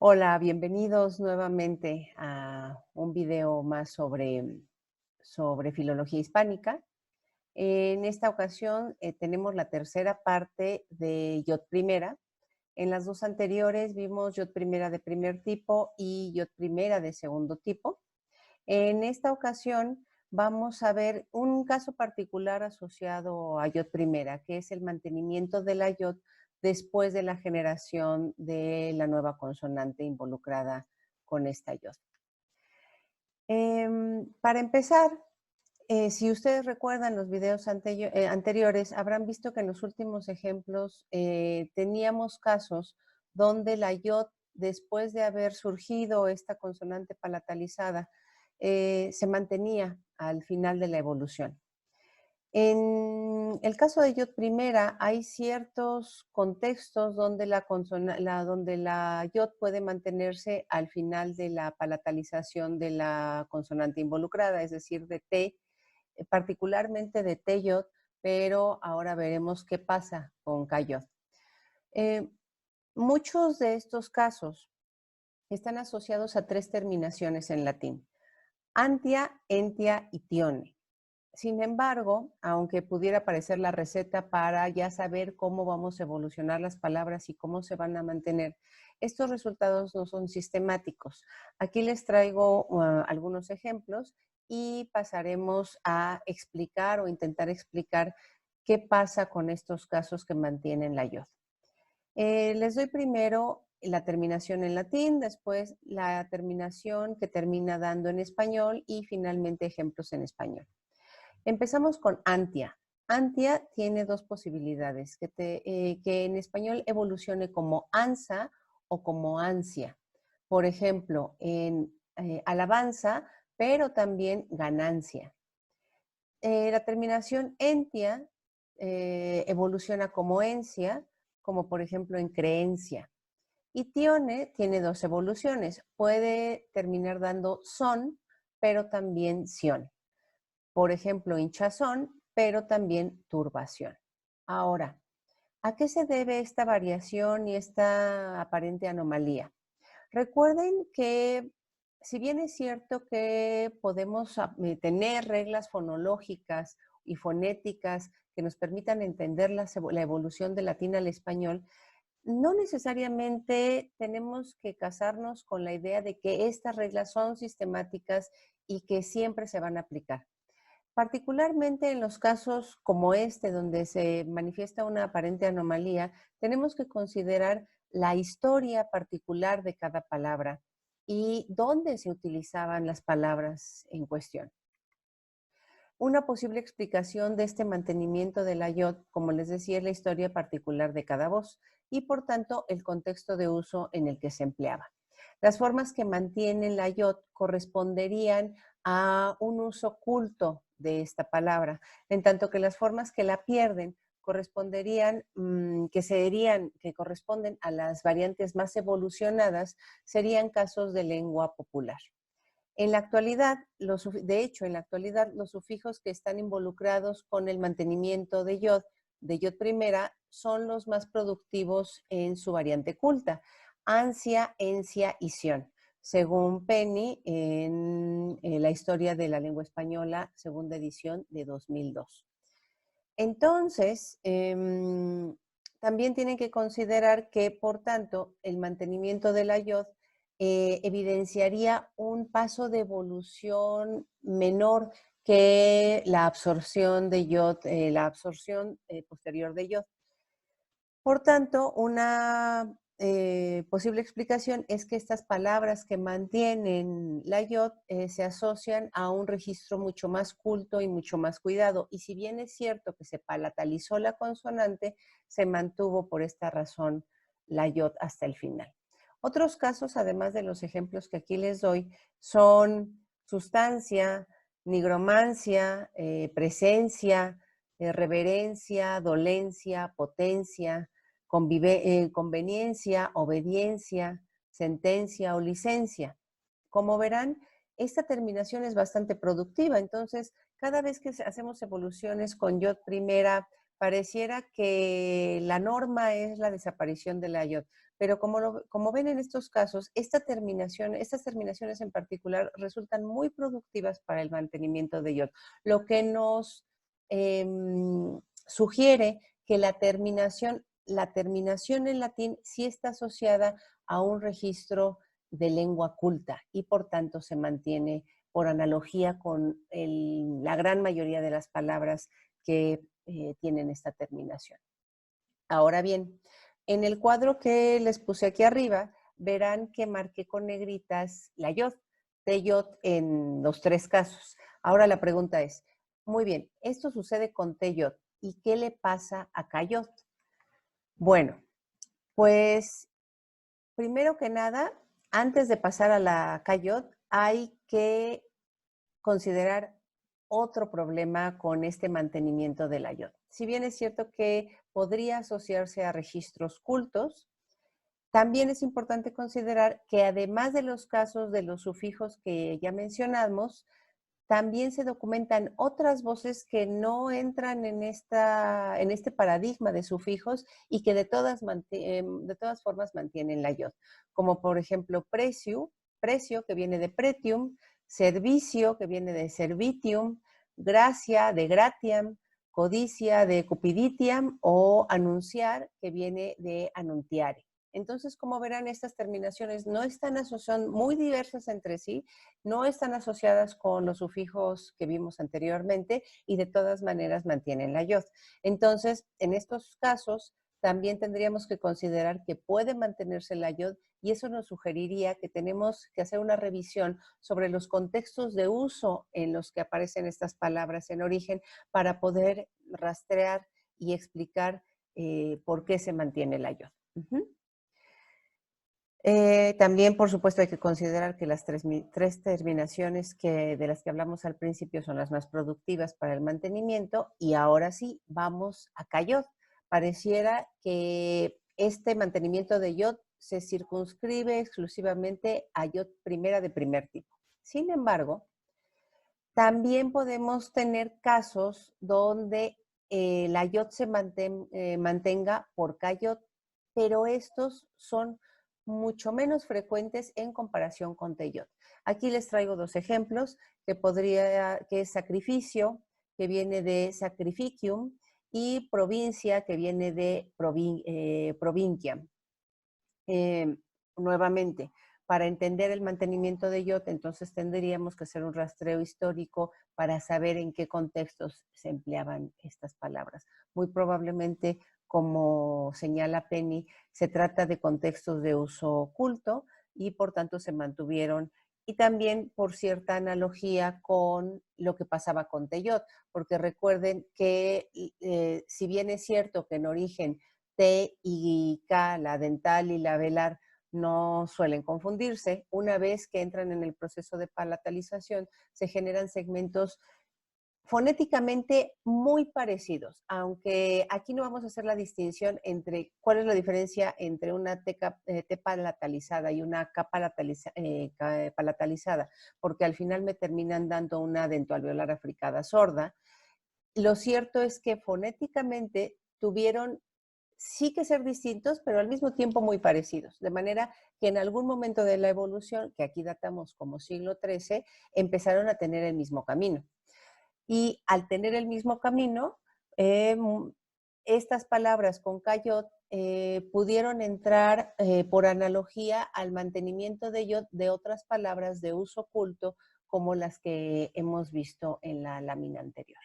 Hola, bienvenidos nuevamente a un video más sobre filología hispánica. En esta ocasión tenemos la tercera parte de Yot primera. En las dos anteriores vimos Yot primera de primer tipo y Yot primera de segundo tipo. En esta ocasión vamos a ver un caso particular asociado a Yot primera, que es el mantenimiento de la Yot después de la generación de la nueva consonante involucrada con esta Yot. Para empezar, si ustedes recuerdan los videos anteriores, habrán visto que en los últimos ejemplos teníamos casos donde la Yot, después de haber surgido esta consonante palatalizada, se mantenía al final de la evolución. En el caso de Yot primera, hay ciertos contextos donde donde la Yot puede mantenerse al final de la palatalización de la consonante involucrada, es decir, de T, particularmente de T-Yot, pero ahora veremos qué pasa con K-Yot. Muchos de estos casos están asociados a tres terminaciones en latín: antia, entia y tione. Sin embargo, aunque pudiera parecer la receta para ya saber cómo vamos a evolucionar las palabras y cómo se van a mantener, estos resultados no son sistemáticos. Aquí les traigo algunos ejemplos y pasaremos a explicar o intentar explicar qué pasa con estos casos que mantienen la Yod. Les doy primero la terminación en latín, después la terminación que termina dando en español y finalmente ejemplos en español. Empezamos con antia. Antia tiene dos posibilidades, que en español evolucione como ansa o como ansia. Por ejemplo, en alabanza, pero también ganancia. La terminación entia evoluciona como encia, como por ejemplo en creencia. Y tione tiene dos evoluciones. Puede terminar dando son, pero también sion. Por ejemplo, hinchazón, pero también turbación. Ahora, ¿a qué se debe esta variación y esta aparente anomalía? Recuerden que si bien es cierto que podemos tener reglas fonológicas y fonéticas que nos permitan entender la evolución del latín al español, no necesariamente tenemos que casarnos con la idea de que estas reglas son sistemáticas y que siempre se van a aplicar. Particularmente en los casos como este, donde se manifiesta una aparente anomalía, tenemos que considerar la historia particular de cada palabra y dónde se utilizaban las palabras en cuestión. Una posible explicación de este mantenimiento de la Yod, como les decía, es la historia particular de cada voz y, por tanto, el contexto de uso en el que se empleaba. Las formas que mantienen la Yod corresponderían a un uso culto de esta palabra, en tanto que las formas que la pierden corresponderían, que corresponden a las variantes más evolucionadas, serían casos de lengua popular. En la actualidad, de hecho, en la actualidad, los sufijos que están involucrados con el mantenimiento de Yod primera, son los más productivos en su variante culta: ansia, encia y sion, según Penny en la historia de la lengua española, segunda edición de 2002. Entonces, también tienen que considerar que, por tanto, el mantenimiento de la Yod evidenciaría un paso de evolución menor que la absorción de Yod, la absorción posterior de Yod. Por tanto, una posible explicación es que estas palabras que mantienen la Yod se asocian a un registro mucho más culto y mucho más cuidado. Y si bien es cierto que se palatalizó la consonante, se mantuvo por esta razón la Yod hasta el final. Otros casos, además de los ejemplos que aquí les doy, son sustancia, nigromancia, presencia, reverencia, dolencia, potencia, conveniencia, obediencia, sentencia o licencia. Como verán, esta terminación es bastante productiva. Entonces, cada vez que hacemos evoluciones con Yod primera pareciera que la norma es la desaparición de la IOT, pero como ven en estos casos, estas terminaciones en particular resultan muy productivas para el mantenimiento de IOT, lo que nos sugiere que la terminación en latín sí está asociada a un registro de lengua culta y por tanto se mantiene por analogía con la gran mayoría de las palabras que tienen esta terminación. Ahora bien, en el cuadro que les puse aquí arriba, verán que marqué con negritas la yod, teyot en los 3 casos. Ahora la pregunta es, muy bien, esto sucede con teyot, ¿y qué le pasa a cayot? Bueno, pues primero que nada, antes de pasar a la cayot, hay que considerar otro problema con este mantenimiento de la IOT. Si bien es cierto que podría asociarse a registros cultos, también es importante considerar que además de los casos de los sufijos que ya mencionamos, también se documentan otras voces que no entran en este paradigma de sufijos y que de todas formas mantienen la IOT, como por ejemplo precio, que viene de pretium, servicio, que viene de servitium, gracia, de gratiam, codicia, de cupiditiam, o anunciar, que viene de anuntiare. Entonces, como verán, estas terminaciones son muy diversas entre sí, no están asociadas con los sufijos que vimos anteriormente y de todas maneras mantienen la yod. Entonces, en estos casos, también tendríamos que considerar que puede mantenerse la yod y eso nos sugeriría que tenemos que hacer una revisión sobre los contextos de uso en los que aparecen estas palabras en origen para poder rastrear y explicar por qué se mantiene la yod. También, por supuesto, hay que considerar que las tres terminaciones de las que hablamos al principio son las más productivas para el mantenimiento y ahora sí, vamos a cayot. Pareciera que este mantenimiento de yod se circunscribe exclusivamente a yod primera de primer tipo. Sin embargo, también podemos tener casos donde la yod se mantenga por cayot, pero estos son mucho menos frecuentes en comparación con teyot. Aquí les traigo 2 ejemplos, que es sacrificio, que viene de sacrificium, y provincia, que viene de provinciam. Nuevamente, para entender el mantenimiento de IOT, entonces tendríamos que hacer un rastreo histórico para saber en qué contextos se empleaban estas palabras. Muy probablemente, como señala Penny, se trata de contextos de uso oculto y por tanto se mantuvieron, y también por cierta analogía con lo que pasaba con Teyot, porque recuerden que si bien es cierto que en origen T y K, la dental y la velar, no suelen confundirse. Una vez que entran en el proceso de palatalización, se generan segmentos fonéticamente muy parecidos, aunque aquí no vamos a hacer la distinción entre cuál es la diferencia entre una T palatalizada y una K palatalizada, porque al final me terminan dando una dentoalveolar africada sorda. Lo cierto es que fonéticamente tuvieron sí que ser distintos, pero al mismo tiempo muy parecidos. De manera que en algún momento de la evolución, que aquí datamos como siglo XIII, empezaron a tener el mismo camino. Y al tener el mismo camino, estas palabras con cayot pudieron entrar por analogía al mantenimiento de yod de otras palabras de uso oculto, como las que hemos visto en la lámina anterior.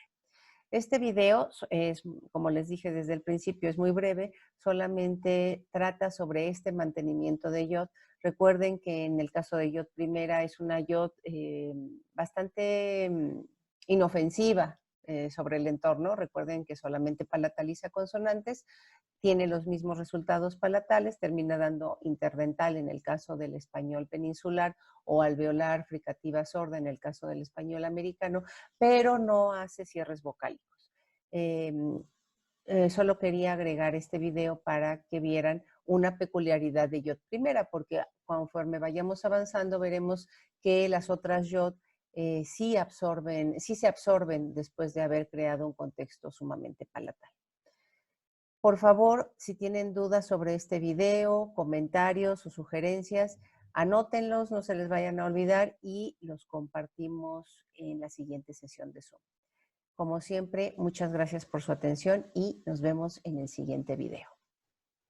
Este video es, como les dije desde el principio, es muy breve, solamente trata sobre este mantenimiento de IOT. Recuerden que en el caso de IOT primera es una IOT bastante inofensiva sobre el entorno. Recuerden que solamente palataliza consonantes, tiene los mismos resultados palatales, termina dando interdental en el caso del español peninsular o alveolar fricativa sorda en el caso del español americano, pero no hace cierres vocálicos. Solo quería agregar este video para que vieran una peculiaridad de yod primera, porque conforme vayamos avanzando veremos que las otras yod sí se absorben después de haber creado un contexto sumamente palatal. Por favor, si tienen dudas sobre este video, comentarios o sugerencias, anótenlos, no se les vayan a olvidar y los compartimos en la siguiente sesión de Zoom. Como siempre, muchas gracias por su atención y nos vemos en el siguiente video.